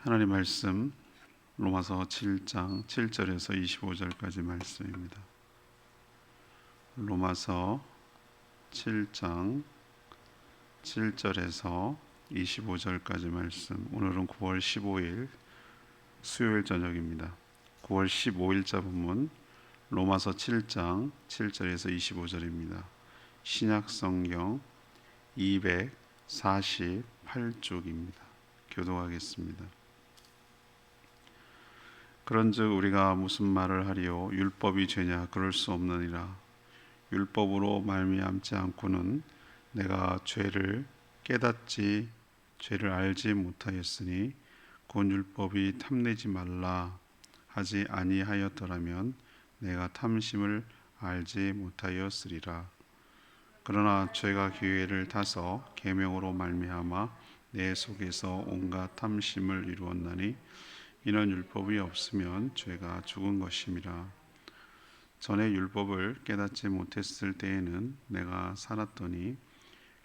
하나님 말씀 로마서 7장 7절에서 25절까지 말씀입니다. 로마서 7장 7절에서 25절까지 말씀. 오늘은 9월 15일 수요일 저녁입니다. 9월 15일자 본문 로마서 7장 7절에서 25절입니다. 신약성경 248쪽입니다. 교독하겠습니다. 그런즉 우리가 무슨 말을 하리요? 율법이 죄냐? 그럴 수 없느니라. 율법으로 말미암지 않고는 내가 죄를 알지 못하였으니 곧 율법이 탐내지 말라 하지 아니하였더라면 내가 탐심을 알지 못하였으리라. 그러나 죄가 기회를 타서 계명으로 말미암아 내 속에서 온갖 탐심을 이루었나니 이는 율법이 없으면 죄가 죽은 것임이라. 전에 율법을 깨닫지 못했을 때에는 내가 살았더니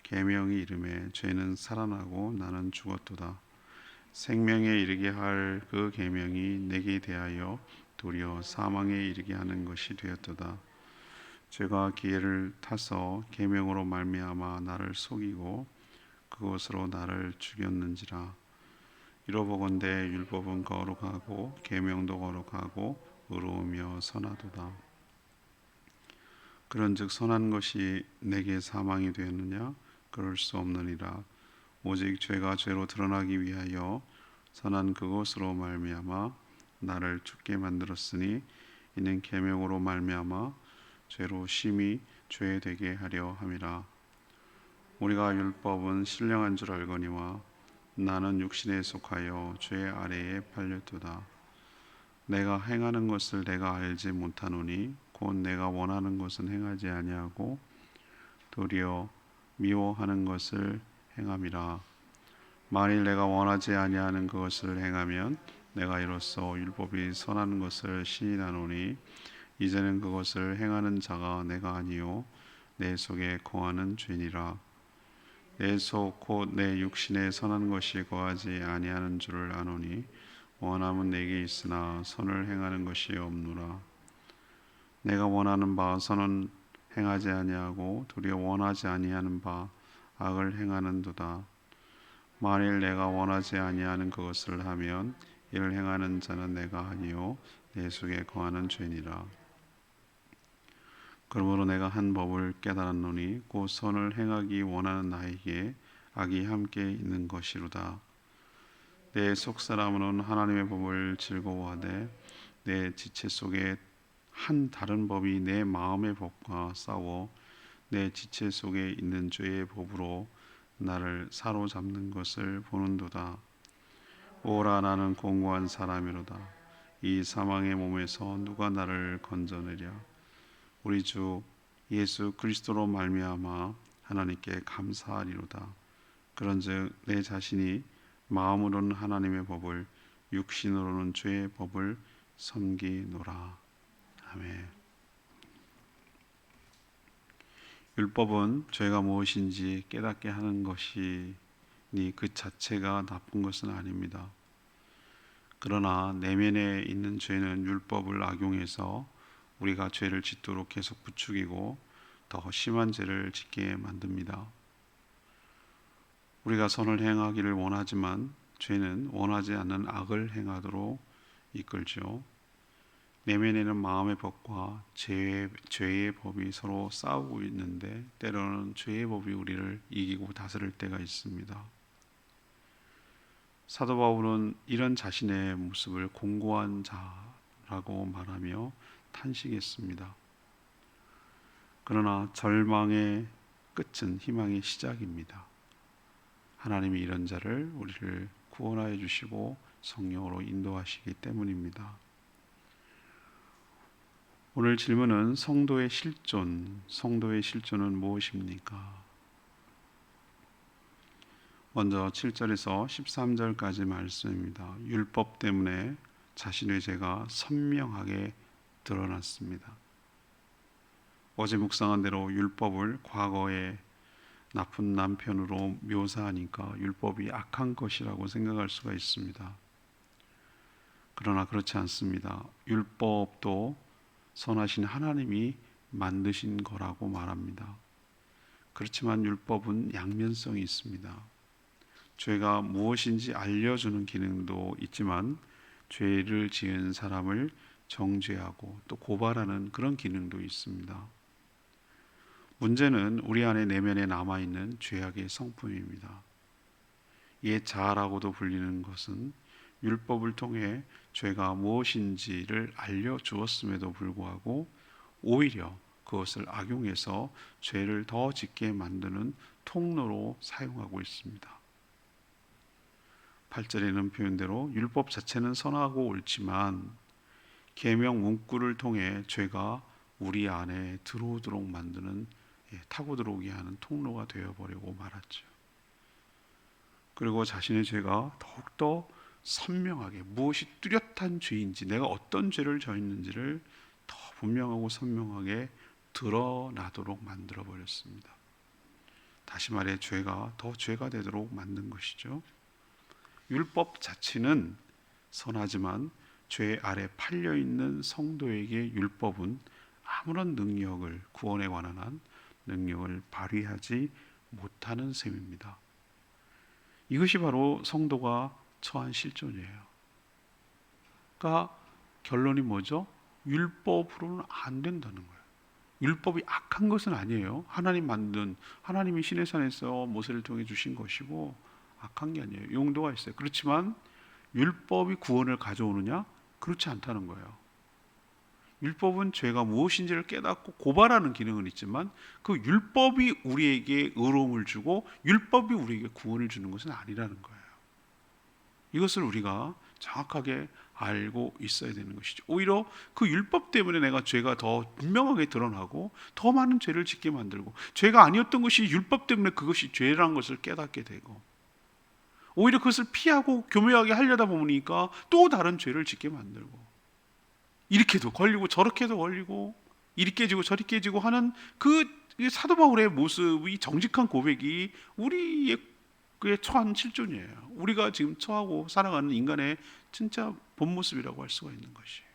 계명이 이름에 죄는 살아나고 나는 죽었도다. 생명에 이르게 할 그 계명이 내게 대하여 도리어 사망에 이르게 하는 것이 되었도다. 죄가 기회를 타서 계명으로 말미암아 나를 속이고 그것으로 나를 죽였는지라. 이로보건대 율법은 거룩하고 계명도 거룩하고 의로우며 선하도다. 그런즉 선한 것이 내게 사망이 되었느냐? 그럴 수 없느니라. 오직 죄가 죄로 드러나기 위하여 선한 그것으로 말미암아 나를 죽게 만들었으니 이는 계명으로 말미암아 죄로 심히 죄되게 하려 함이라. 우리가 율법은 신령한 줄 알거니와 나는 육신에 속하여 죄 아래에 팔렸도다. 내가 행하는 것을 내가 알지 못하노니 곧 내가 원하는 것은 행하지 아니하고 도리어 미워하는 것을 행함이라. 만일 내가 원하지 아니하는 그것을 행하면 내가 이로써 율법이 선한 것을 시인하노니 이제는 그것을 행하는 자가 내가 아니요 내 속에 거하는 죄니라. 내 속 곧 내 육신에 선한 것이 거하지 아니하는 줄을 아노니 원함은 내게 있으나 선을 행하는 것이 없노라. 내가 원하는 바 선은 행하지 아니하고 도리어 원하지 아니하는 바 악을 행하는도다. 만일 내가 원하지 아니하는 그것을 하면 이를 행하는 자는 내가 아니요 내 속에 거하는 죄니라. 그러므로 내가 한 법을 깨달았노니 곧 선을 행하기 원하는 나에게 악이 함께 있는 것이로다. 내 속사람은 하나님의 법을 즐거워하되 내 지체 속에 한 다른 법이 내 마음의 법과 싸워 내 지체 속에 있는 죄의 법으로 나를 사로잡는 것을 보는도다. 오라, 나는 공고한 사람이로다. 이 사망의 몸에서 누가 나를 건져내랴. 우리 주 예수 그리스도로 말미암아 하나님께 감사하리로다. 그런즉 내 자신이 마음으로는 하나님의 법을 육신으로는 죄의 법을 섬기노라. 아멘. 율법은 죄가 무엇인지 깨닫게 하는 것이니 그 자체가 나쁜 것은 아닙니다. 그러나 내면에 있는 죄는 율법을 악용해서 우리가 죄를 짓도록 계속 부추기고 더 심한 죄를 짓게 만듭니다. 우리가 선을 행하기를 원하지만 죄는 원하지 않는 악을 행하도록 이끌죠. 내면에는 마음의 법과 죄의 법이 서로 싸우고 있는데 때로는 죄의 법이 우리를 이기고 다스릴 때가 있습니다. 사도 바울은 이런 자신의 모습을 공고한 자라고 말하며 탄식했습니다. 그러나 절망의 끝은 희망의 시작입니다. 하나님이 이런 자를 우리를 구원하여 주시고 성령으로 인도하시기 때문입니다. 오늘 질문은 성도의 실존, 성도의 실존은 무엇입니까? 먼저 7절에서 13절까지 말씀입니다. 율법 때문에 자신의 죄가 선명하게 드러났습니다. 어제 묵상한 대로 율법을 과거에 나쁜 남편으로 묘사하니까 율법이 악한 것이라고 생각할 수가 있습니다. 그러나 그렇지 않습니다. 율법도 선하신 하나님이 만드신 거라고 말합니다. 그렇지만 율법은 양면성이 있습니다. 죄가 무엇인지 알려주는 기능도 있지만 죄를 지은 사람을 정죄하고 또 고발하는 그런 기능도 있습니다. 문제는 우리 안에 내면에 남아있는 죄악의 성품입니다. 옛 자아라고도 불리는 것은 율법을 통해 죄가 무엇인지를 알려주었음에도 불구하고 오히려 그것을 악용해서 죄를 더 짓게 만드는 통로로 사용하고 있습니다. 8절에는 표현대로 율법 자체는 선하고 옳지만 계명 문구를 통해 죄가 우리 안에 들어오도록 만드는, 타고 들어오게 하는 통로가 되어버리고 말았죠. 그리고 자신의 죄가 더욱더 선명하게, 무엇이 뚜렷한 죄인지, 내가 어떤 죄를 저했는지를 더 분명하고 선명하게 드러나도록 만들어 버렸습니다. 다시 말해 죄가 더 죄가 되도록 만든 것이죠. 율법 자체는 선하지만 죄 아래 팔려 있는 성도에게 율법은 아무런 능력을, 구원에 관한 한 능력을 발휘하지 못하는 셈입니다. 이것이 바로 성도가 처한 실존이에요. 그러니까 결론이 뭐죠? 율법으로는 안 된다는 거예요. 율법이 악한 것은 아니에요. 하나님이 시내산에서 모세를 통해 주신 것이고 악한 게 아니에요. 용도가 있어요. 그렇지만 율법이 구원을 가져오느냐? 그렇지 않다는 거예요. 율법은 죄가 무엇인지를 깨닫고 고발하는 기능은 있지만 그 율법이 우리에게 의로움을 주고 율법이 우리에게 구원을 주는 것은 아니라는 거예요. 이것을 우리가 정확하게 알고 있어야 되는 것이죠. 오히려 그 율법 때문에 내가 죄가 더 분명하게 드러나고 더 많은 죄를 짓게 만들고, 죄가 아니었던 것이 율법 때문에 그것이 죄라는 것을 깨닫게 되고, 오히려 그것을 피하고 교묘하게 하려다 보니까 또 다른 죄를 짓게 만들고, 이렇게도 걸리고 저렇게도 걸리고, 이리 깨지고 저리 깨지고 하는 그 사도 바울의 모습이, 정직한 고백이 우리의 그의 처한 실존이에요. 우리가 지금 처하고 살아가는 인간의 진짜 본 모습이라고 할 수가 있는 것이에요.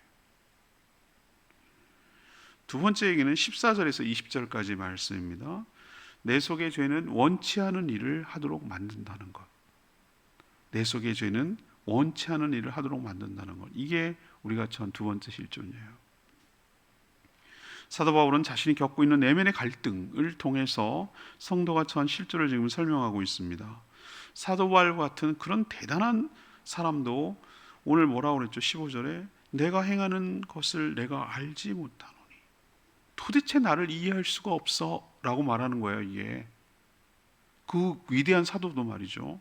두 번째 얘기는 14절에서 20절까지 말씀입니다. 내 속의 죄는 원치 않은 일을 하도록 만든다는 것. 내 속의 죄는 원치 않은 일을 하도록 만든다는 것. 이게 우리가 처한 두 번째 실존이에요. 사도 바울은 자신이 겪고 있는 내면의 갈등을 통해서 성도가 처한 실존을 지금 설명하고 있습니다. 사도 바울과 같은 그런 대단한 사람도 오늘 뭐라고 그랬죠? 15절에 내가 행하는 것을 내가 알지 못하노니 도대체 나를 이해할 수가 없어 라고 말하는 거예요. 이게 그 위대한 사도도 말이죠.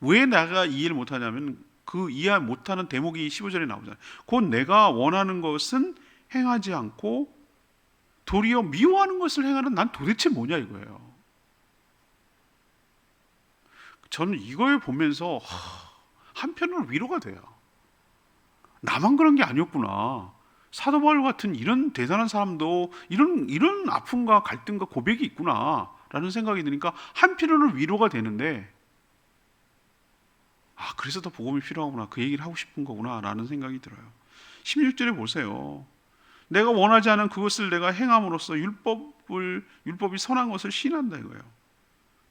왜 내가 이해를 못하냐면 그 이해 못하는 대목이 15절에 나오잖아요. 곧 내가 원하는 것은 행하지 않고 도리어 미워하는 것을 행하는 난 도대체 뭐냐 이거예요. 저는 이걸 보면서 한편으로 위로가 돼요. 나만 그런 게 아니었구나. 사도 바울 같은 이런 대단한 사람도 이런 아픔과 갈등과 고백이 있구나라는 생각이 드니까 한편으로는 위로가 되는데, 그래서 더 복음이 필요하구나, 그 얘기를 하고 싶은 거구나라는 생각이 들어요. 16절에 보세요. 내가 원하지 않은 그것을 내가 행함으로써 율법이 선한 것을 시인한다 이거예요.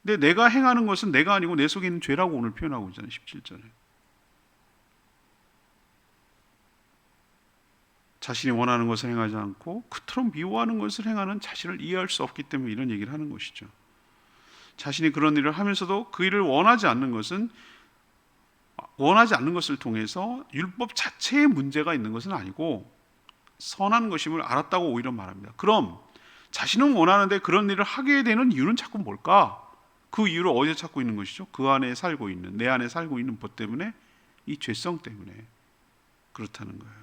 근데 내가 행하는 것은 내가 아니고 내 속에 있는 죄라고 오늘 표현하고 있잖아요. 17절에. 자신이 원하는 것을 행하지 않고 그토록 미워하는 것을 행하는 자신을 이해할 수 없기 때문에 이런 얘기를 하는 것이죠. 자신이 그런 일을 하면서도 그 일을 원하지 않는 것을 통해서 율법 자체에 문제가 있는 것은 아니고 선한 것임을 알았다고 오히려 말합니다. 그럼 자신은 원하는데 그런 일을 하게 되는 이유는 자꾸 뭘까? 그 이유를 어디서 찾고 있는 것이죠? 그 안에 살고 있는, 내 안에 살고 있는 것 때문에, 이 죄성 때문에 그렇다는 거예요.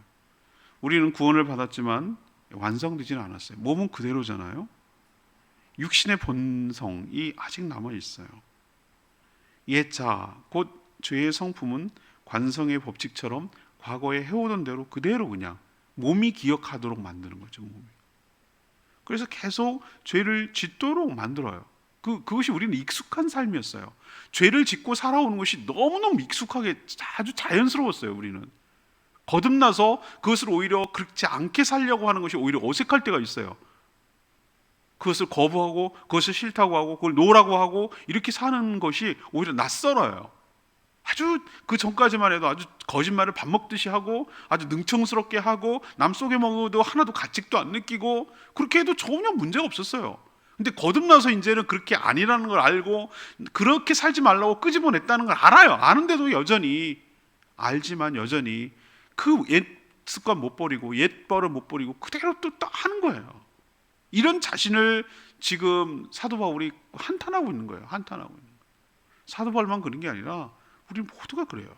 우리는 구원을 받았지만 완성되지는 않았어요. 몸은 그대로잖아요. 육신의 본성이 아직 남아 있어요. 옛 자아, 곧 죄의 성품은 관성의 법칙처럼 과거에 해오던 대로 그대로 그냥 몸이 기억하도록 만드는 거죠. 몸이. 그래서 계속 죄를 짓도록 만들어요. 그것이 우리는 익숙한 삶이었어요. 죄를 짓고 살아오는 것이 너무너무 익숙하게 아주 자연스러웠어요. 우리는 거듭나서 그것을 오히려 그렇지 않게 살려고 하는 것이 오히려 어색할 때가 있어요. 그것을 거부하고 그것을 싫다고 하고 그걸 노라고 하고 이렇게 사는 것이 오히려 낯설어요. 아주 그 전까지만 해도 아주 거짓말을 밥 먹듯이 하고 아주 능청스럽게 하고 남 속에 먹어도 하나도 가책도 안 느끼고 그렇게 해도 전혀 문제가 없었어요. 근데 거듭나서 이제는 그렇게 아니라는 걸 알고 그렇게 살지 말라고 끄집어냈다는 걸 알아요. 아는데도 여전히, 알지만 여전히 그 옛 습관 못 버리고 옛 버릇 못 버리고 그대로 또 하는 거예요. 이런 자신을 지금 사도 바울이 한탄하고 있는 거예요. 한탄하고 있는 거예요. 사도 바울만 그런 게 아니라 우리 모두가 그래요.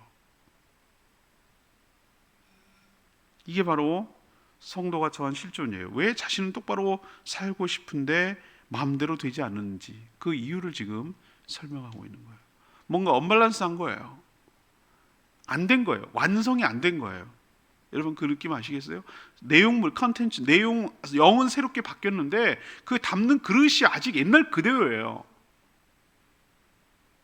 이게 바로 성도가 처한 실존이에요. 왜 자신은 똑바로 살고 싶은데 마음대로 되지 않는지 그 이유를 지금 설명하고 있는 거예요. 뭔가 언밸런스한 거예요. 안 된 거예요. 완성이 안 된 거예요. 여러분 그 느낌 아시겠어요? 내용물, 컨텐츠, 내용, 영은 새롭게 바뀌었는데 그 담는 그릇이 아직 옛날 그대로예요.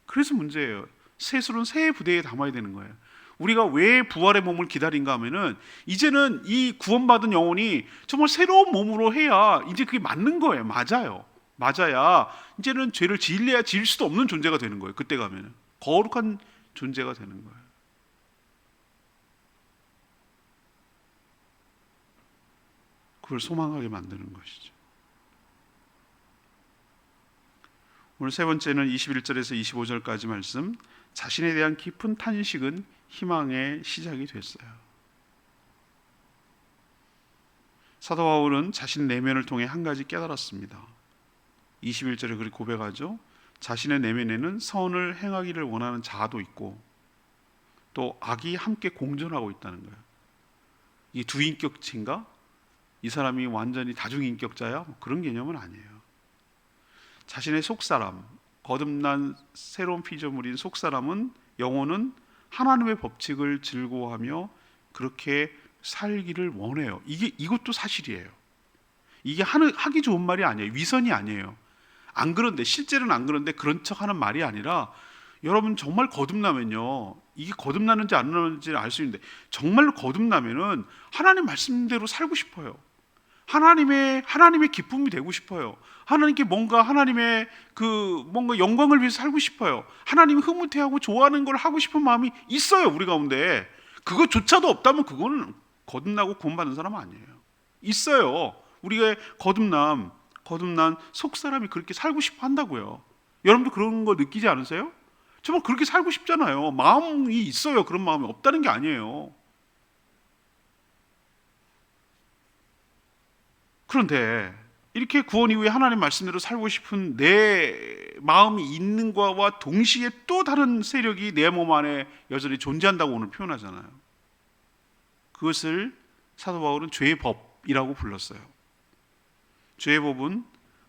그래서 문제예요. 새 술은 새 부대에 담아야 되는 거예요. 우리가 왜 부활의 몸을 기다린가 하면은 이제는 이 구원받은 영혼이 정말 새로운 몸으로 해야 이제 그게 맞는 거예요. 맞아요. 맞아야 이제는 죄를 지을래야 지을 수도 없는 존재가 되는 거예요. 그때 가면은 거룩한 존재가 되는 거예요. 그걸 소망하게 만드는 것이죠. 오늘 세 번째는 21절에서 25절까지 말씀, 자신에 대한 깊은 탄식은 희망의 시작이 됐어요. 사도 바울은 자신 내면을 통해 한 가지 깨달았습니다. 21절에 그렇게 고백하죠. 자신의 내면에는 선을 행하기를 원하는 자아도 있고 또 악이 함께 공존하고 있다는 거예요. 이 두 인격체인가? 이 사람이 완전히 다중인격자야? 그런 개념은 아니에요. 자신의 속사람, 거듭난 새로운 피조물인 속사람은, 영혼은 하나님의 법칙을 즐거워하며 그렇게 살기를 원해요. 이것도 사실이에요. 이게 하기 좋은 말이 아니에요. 위선이 아니에요. 안 그런데, 실제로는 안 그런데 그런 척 하는 말이 아니라, 여러분 정말 거듭나면요, 이게 거듭나는지 안 나는지를 알 수 있는데 정말로 거듭나면은 하나님 말씀대로 살고 싶어요. 하나님의 기쁨이 되고 싶어요. 하나님께 하나님의 뭔가 영광을 위해서 살고 싶어요. 하나님이 흐뭇해하고 좋아하는 걸 하고 싶은 마음이 있어요, 우리 가운데. 그것조차도 없다면 그거는 거듭나고 구원받은 사람 아니에요. 있어요. 우리가 거듭난 속사람이 그렇게 살고 싶어 한다고요. 여러분도 그런 거 느끼지 않으세요? 정말 그렇게 살고 싶잖아요. 마음이 있어요. 그런 마음이 없다는 게 아니에요. 그런데 이렇게 구원 이후에 하나님 말씀대로 살고 싶은 내 마음이 있는 것과 동시에 또 다른 세력이 내 몸 안에 여전히 존재한다고 오늘 표현하잖아요. 그것을 사도 바울은 죄의 법이라고 불렀어요. 죄의 법은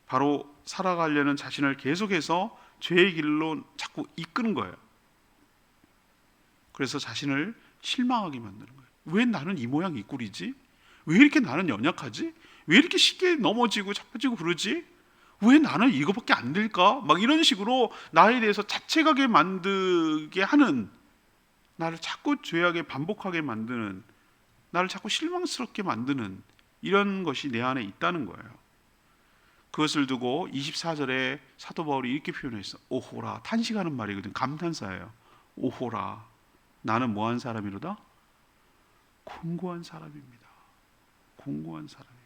바로 살아가려는 자신을 계속해서 죄의 길로 자꾸 이끄는 거예요. 그래서 자신을 실망하게 만드는 거예요. 왜 나는 이 모양 이 꼴이지? 왜 이렇게 나는 연약하지? 왜 이렇게 쉽게 넘어지고 자빠지고 그러지? 왜 나는 이거밖에 안 될까? 막 이런 식으로 나에 대해서 자책하게 만들게 하는, 나를 자꾸 죄악에 반복하게 만드는, 나를 자꾸 실망스럽게 만드는 이런 것이 내 안에 있다는 거예요. 그것을 두고 24절에 사도 바울이 이렇게 표현했어. 오호라, 탄식하는 말이거든. 감탄사예요. 오호라, 나는 뭐한 사람이로다? 공고한 사람입니다. 공고한 사람입니다.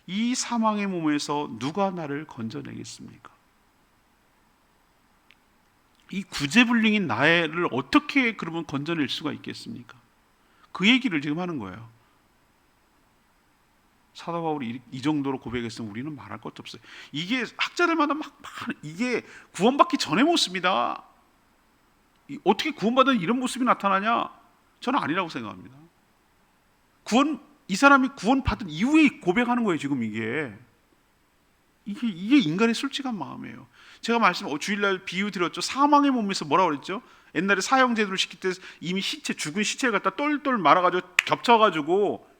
이 사망의 몸에서 누가 나를 건져내겠습니까? 이 구제불능인 나를 어떻게 그러면 건져낼 수가 있겠습니까? 그 얘기를 지금 하는 거예요. 사도 바울이 이 정도로 고백했으면 우리는 말할 것도 없어요. 이게 학자들마다 이게 구원받기 전의 모습이다. 어떻게 구원받은 이런 모습이 나타나냐? 저는 아니라고 생각합니다. 이 사람이 구원받은 이후에 고백하는 거예요. 지금 이게 인간의 솔직한 마음이에요. 제가 주일날 비유 드렸죠. 사망의 몸에서 뭐라고 그랬죠? 옛날에 사형제도를 시킬 때 이미 죽은 시체를 갖다 똘똘 말아가지고 겹쳐가지고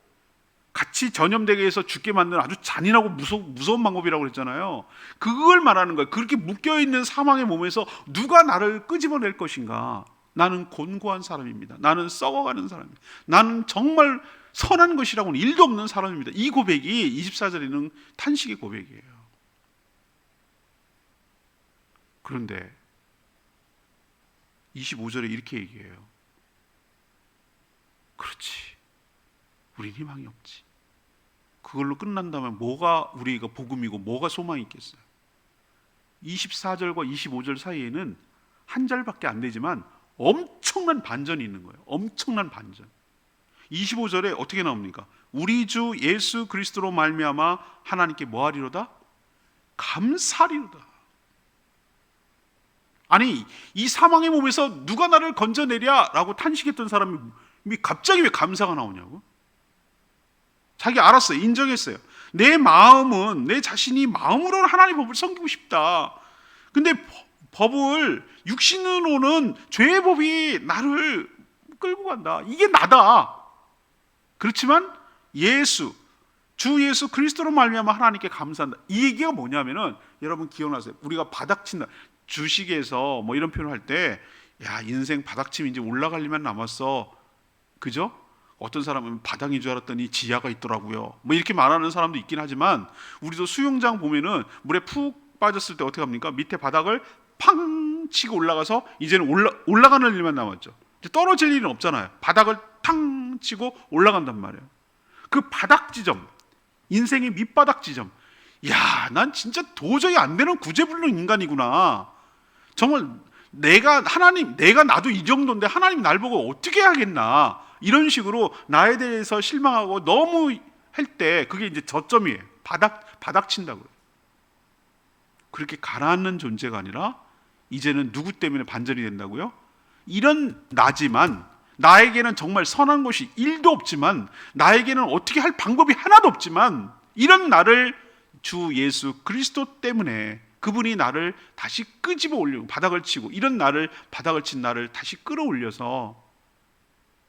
같이 전염되게 해서 죽게 만드는 아주 잔인하고 무서운 방법이라고 그랬잖아요. 그걸 말하는 거예요. 그렇게 묶여있는 사망의 몸에서 누가 나를 끄집어낼 것인가? 나는 곤고한 사람입니다. 나는 썩어가는 사람입니다. 나는 정말 선한 것이라고는 일도 없는 사람입니다. 이 고백이 24절에는 탄식의 고백이에요. 그런데 25절에 이렇게 얘기해요. 그렇지, 우린 희망이 없지. 그걸로 끝난다면 뭐가 우리가 복음이고 뭐가 소망이 있겠어요? 24절과 25절 사이에는 한 절밖에 안 되지만 엄청난 반전이 있는 거예요. 엄청난 반전. 25절에 어떻게 나옵니까? 우리 주 예수 그리스도로 말미암아 하나님께 뭐하리로다? 감사하리로다. 아니, 이 사망의 몸에서 누가 나를 건져내랴 라고 탄식했던 사람이 갑자기 왜 감사가 나오냐고? 자기 알았어요. 인정했어요. 내 마음은, 내 자신이 마음으로 하나님의 법을 섬기고 싶다. 근데 법을 육신으로는 죄의 법이 나를 끌고 간다. 이게 나다. 그렇지만 주 예수 그리스도로 말미암아 하나님께 감사한다. 이 얘기가 뭐냐면은, 여러분 기억나세요? 우리가 바닥친다. 주식에서 뭐 이런 표현을 할 때, 야, 인생 바닥침 이제 올라갈 일만 남았어. 그죠? 어떤 사람은 바닥인 줄 알았더니 지하가 있더라고요. 뭐 이렇게 말하는 사람도 있긴 하지만, 우리도 수영장 보면은 물에 푹 빠졌을 때 어떻게 합니까? 밑에 바닥을 팡 치고 올라가서 이제는 올라가는 일만 남았죠. 이제 떨어질 일은 없잖아요. 바닥을 탕 치고 올라간단 말이에요. 그 바닥 지점, 인생의 밑바닥 지점. 야, 난 진짜 도저히 안 되는 구제불능 인간이구나. 정말 내가 나도 이 정도인데 하나님 날 보고 어떻게 하겠나. 이런 식으로 나에 대해서 실망하고 너무 할 때 그게 이제 저점이에요. 바닥 친다고요. 그렇게 가라앉는 존재가 아니라 이제는 누구 때문에 반전이 된다고요? 이런 나지만, 나에게는 정말 선한 것이 1도 없지만, 나에게는 어떻게 할 방법이 하나도 없지만, 이런 나를 주 예수 그리스도 때문에, 그분이 나를 다시 끄집어 올리고 바닥을 치고, 이런 나를, 바닥을 친 나를 다시 끌어올려서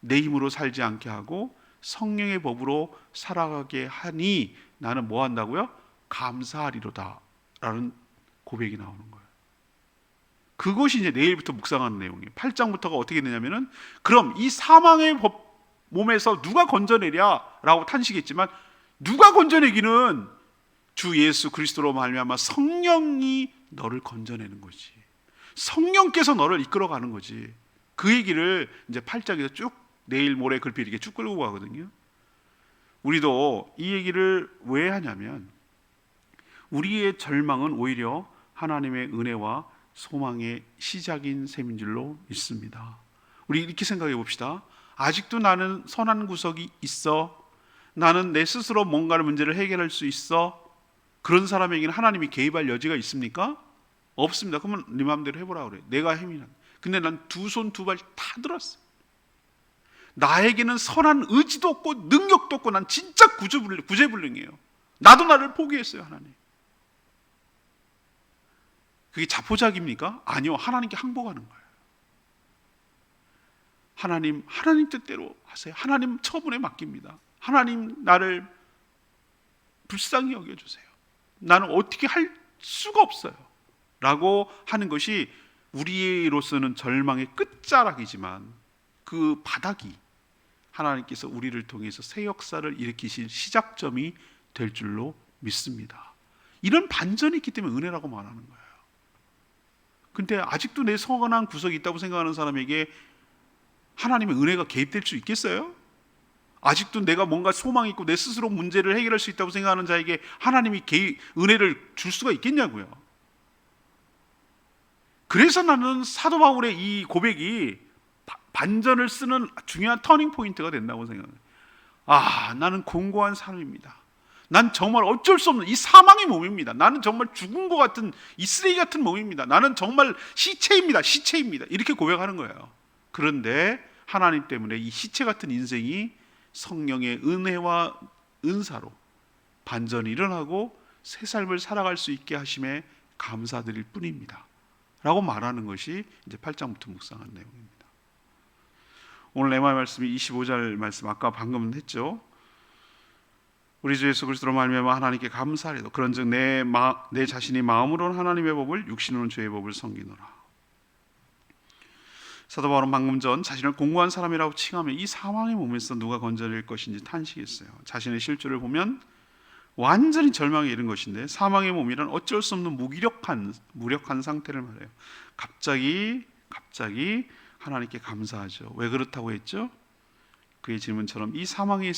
내 힘으로 살지 않게 하고 성령의 법으로 살아가게 하니 나는 뭐 한다고요? 감사하리로다 라는 고백이 나오는 거예요. 그것이 이제 내일부터 묵상하는 내용이에요. 8장부터가 어떻게 되냐면은, 그럼 이 사망의 몸에서 누가 건져내랴 라고 탄식했지만, 누가 건져내기는 주 예수 그리스도로 말미암아 성령이 너를 건져내는 거지. 성령께서 너를 이끌어가는 거지. 그 얘기를 이제 8장에서 쭉 내일 모레 글피 이렇게 쭉 끌고 가거든요. 우리도 이 얘기를 왜 하냐면, 우리의 절망은 오히려 하나님의 은혜와 소망의 시작인 셈인 줄로 믿습니다. 우리 이렇게 생각해 봅시다. 아직도 나는 선한 구석이 있어. 나는 내 스스로 뭔가를 문제를 해결할 수 있어. 그런 사람에게는 하나님이 개입할 여지가 있습니까? 없습니다. 그러면 네 마음대로 해보라 그래. 내가 힘이 나. 근데 난 두 손 두 발 다 들었어. 나에게는 선한 의지도 없고 능력도 없고 난 진짜 구제불능이에요. 나도 나를 포기했어요. 하나님. 그게 자포자기입니까? 아니요. 하나님께 항복하는 거예요. 하나님 뜻대로 하세요. 하나님 처분에 맡깁니다. 하나님 나를 불쌍히 여겨주세요. 나는 어떻게 할 수가 없어요 라고 하는 것이 우리로서는 절망의 끝자락이지만, 그 바닥이 하나님께서 우리를 통해서 새 역사를 일으키신 시작점이 될 줄로 믿습니다. 이런 반전이 있기 때문에 은혜라고 말하는 거예요. 근데 아직도 내 선한 구석이 있다고 생각하는 사람에게 하나님의 은혜가 개입될 수 있겠어요? 아직도 내가 뭔가 소망이 있고 내 스스로 문제를 해결할 수 있다고 생각하는 자에게 하나님이 은혜를 줄 수가 있겠냐고요. 그래서 나는 사도 바울의 이 고백이 반전을 쓰는 중요한 터닝 포인트가 된다고 생각해요. 아, 나는 공고한 사람입니다. 난 정말 어쩔 수 없는 이 사망의 몸입니다. 나는 정말 죽은 것 같은 이 쓰레기 같은 몸입니다. 나는 정말 시체입니다. 이렇게 고백하는 거예요. 그런데 하나님 때문에 이 시체 같은 인생이 성령의 은혜와 은사로 반전이 일어나고 새 삶을 살아갈 수 있게 하심에 감사드릴 뿐입니다 라고 말하는 것이 이제 8장부터 묵상한 내용입니다. 오늘 레마 말씀이 25절 말씀 아까 방금 했죠. 우리 주 예수 그리스도로 말미암아 하나님께 감사하리도 그런즉 내 자신이 마음으로는 하나님의 법을 육신으로는 죄의 법을 섬기노라. 사도 바울은 방금 전 자신을 공고한 사람이라고 칭하며 이 사망의 몸에서 누가 건져낼 것인지 탄식했어요. 자신의 실주를 보면 완전히 절망에 이른 것인데 사망의 몸이란 어쩔 수 없는 무력한 상태를 말해요. 갑자기 하나님께 감사하죠. 왜 그렇다고 했죠? 그의 질문처럼 이 사망의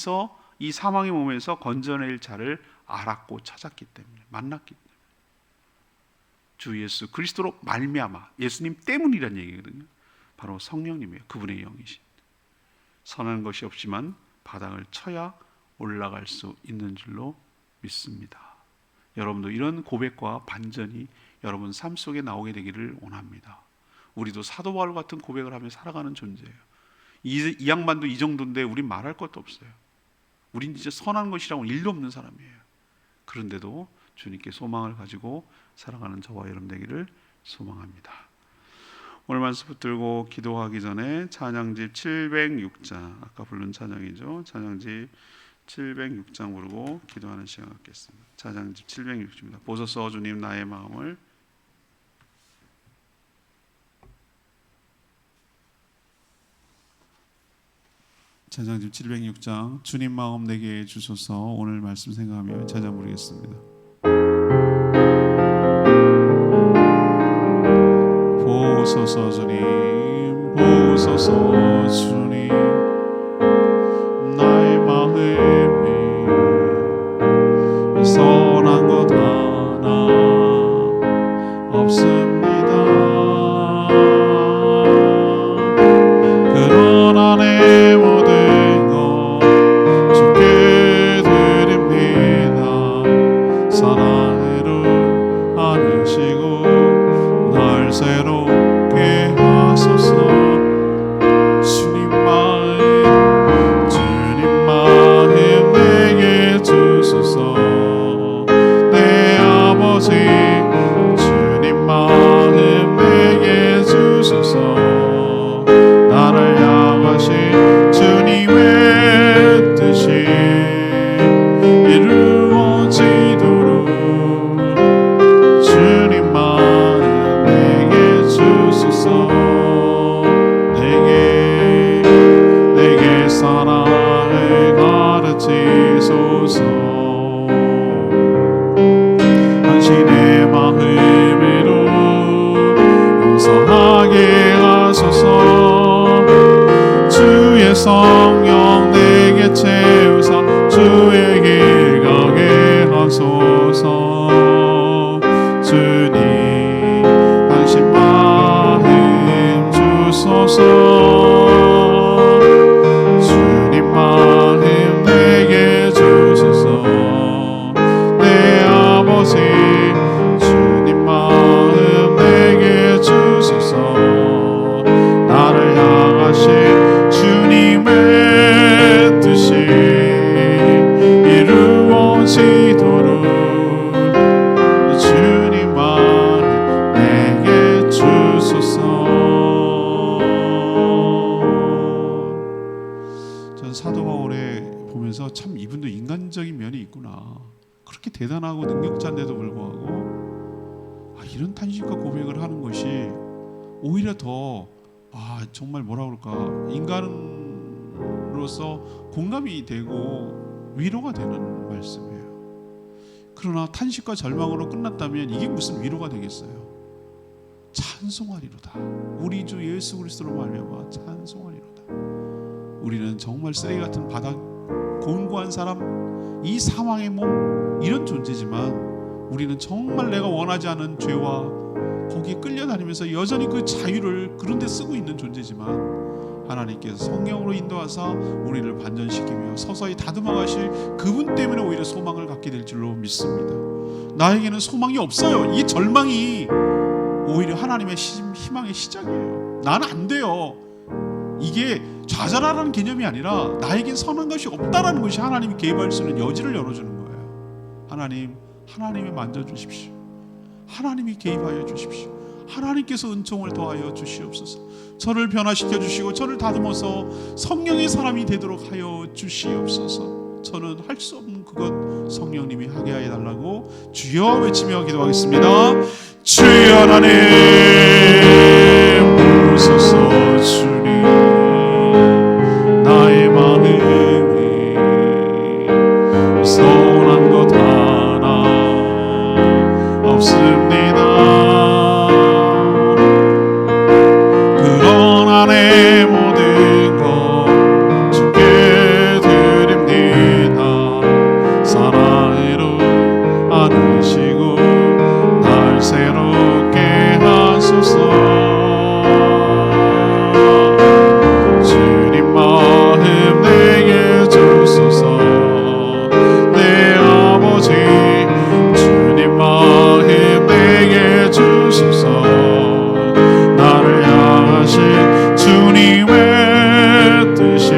몸에서 건져낼 자를 알았고 찾았기 때문에, 만났기 때문에, 주 예수 그리스도로 말미암아, 예수님 때문이란 얘기거든요. 바로 성령님이에요. 그분의 영이신. 선한 것이 없지만 바닥을 쳐야 올라갈 수 있는 줄로 믿습니다. 여러분도 이런 고백과 반전이 여러분 삶 속에 나오게 되기를 원합니다. 우리도 사도 바울 같은 고백을 하며 살아가는 존재예요. 이 양반도 이 정도인데 우린 말할 것도 없어요. 우린 진짜 선한 것이라고는 일도 없는 사람이에요. 그런데도 주님께 소망을 가지고 살아가는 저와 여러분 되기를 소망합니다. 오늘 말씀 붙들고 기도하기 전에 찬양집 706장, 아까 부른 찬양이죠. 찬양집 706장 부르고 기도하는 시간 갖겠습니다. 찬양집 706입니다. 보소서 주님 나의 마음을. 찬양집 706장 주님 마음 내게 주소서. 오늘 말씀 생각하며 찬양 부르겠습니다. 보소서 주님, 보소서 주님, 나의 마음에 선한 것 하나 없습니다. 그러나 내 모든 것 주께 드립니다. 사랑으로 안으시고 날 새롭게 하소서. 주님 마음 내게 주소서. 내 아버지 주님 마음 내게 주소서. 나를 향하신 주님의 뜻이 이루어지도록 주님 마음 내게 주소서. 내게 사랑을 가르치소서. 당신의 마음으로 용서하게 하소서. 주의 성령 내게 채우사 주의 길 가게 하소서. 주님 당신 마음 주소서. 주님 마음 내게 주소서. 내 아버지 주님 마음 내게 주소서. 나를 향하신 주님의 뜻이 이루어지도록 주님 마음 내게 주소서. 전 사도 바울에 보면서 참 이분도 인간적인 면이 있구나. 그렇게 대단하고 능력자인데도 불구하고 이런 탄식과 고백을 하는 것이 오히려 더 정말 뭐라 그럴까, 인간으로서 공감이 되고 위로가 되는 말씀이에요. 그러나 탄식과 절망으로 끝났다면 이게 무슨 위로가 되겠어요? 찬송하리로다. 우리 주 예수 그리스도로 말미암아 찬송하리로다. 우리는 정말 쓰레기 같은 바닥, 곤고한 사람, 이 사망의 몸, 이런 존재지만 우리는 정말 내가 원하지 않은 죄와 거기에 끌려다니면서 여전히 그 자유를 그런 데 쓰고 있는 존재지만 하나님께서 성령으로 인도하사 우리를 반전시키며 서서히 다듬어 가실 그분 때문에 오히려 소망을 갖게 될 줄로 믿습니다. 나에게는 소망이 없어요. 이 절망이 오히려 하나님의 희망의 시작이에요. 나는 안 돼요. 이게 좌절하라는 개념이 아니라 나에겐 선한 것이 없다라는 것이 하나님이 개입할 수 있는 여지를 열어주는 거예요. 하나님이 만져주십시오. 하나님이 개입하여 주십시오. 하나님께서 은총을 더하여 주시옵소서. 저를 변화시켜 주시고 저를 다듬어서 성령의 사람이 되도록 하여 주시옵소서. 저는 할 수 없는 그것 성령님이 하게 하여 달라고 주여 외치며 기도하겠습니다. 주여 하나님 부으소서. 내 모든 것 주께 드립니다. 사랑으로 안으시고 날 새롭게 하소서. 주님 마음 내게 주소서. 내 아버지 주님 마음 내게 주소서. 나를 향하신 주님의 뜻이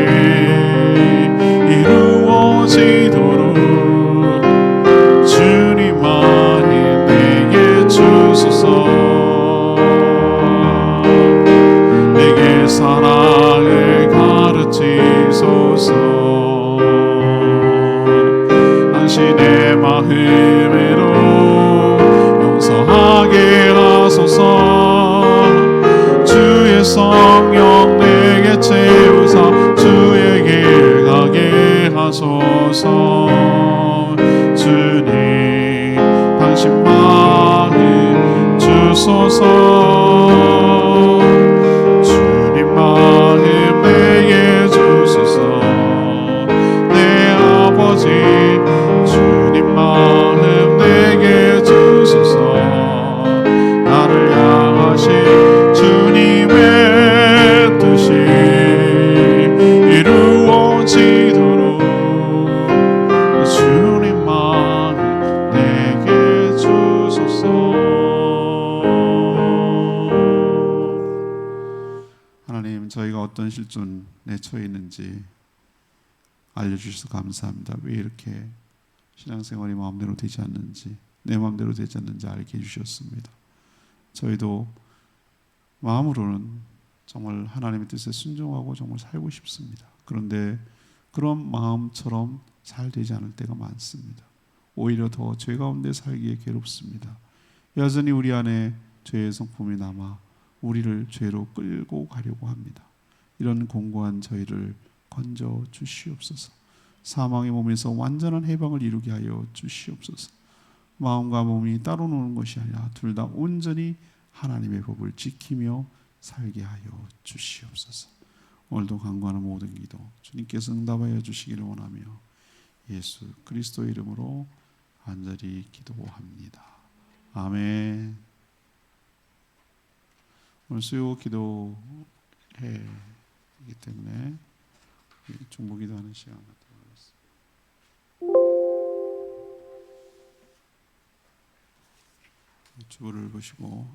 이루어지도록 주님 마음 내게 주소서. 내게 사랑을 가르치소서. 당신의 마음으로 용서하게 하소서. 주의 성령 내게 채우사 주의 길 가게 하소서. 주님 당신 마음 주소서. 주님 마음 내게 주소서. 내 아버지 주님 마음 내게 주소서. 나를 향하신 주님의 뜻이 이루어지도록 주님 마음 내게 주소서. 하나님, 저희가 어떤 실존에 처해 있는지 알려주셔서 감사합니다. 왜 이렇게 신앙생활이 마음대로 되지 않는지, 내 마음대로 되지 않는지 알게 해주셨습니다. 저희도 마음으로는 정말 하나님의 뜻에 순종하고 정말 살고 싶습니다. 그런데 그런 마음처럼 잘 되지 않을 때가 많습니다. 오히려 더 죄 가운데 살기에 괴롭습니다. 여전히 우리 안에 죄의 성품이 남아 우리를 죄로 끌고 가려고 합니다. 이런 공고한 저희를 건져 주시옵소서. 사망의 몸에서 완전한 해방을 이루게 하여 주시옵소서. 마음과 몸이 따로 노는 것이 아니라 둘 다 온전히 하나님의 법을 지키며 살게 하여 주시옵소서. 오늘도 간구하는 모든 기도 주님께서 응답하여 주시기를 원하며 예수 그리스도의 이름으로 간절히 기도합니다. 아멘. 오늘 수요 기도회이기 때문에 중보 기도하는 시간 갖도록 하겠습니다. 주보를 보시고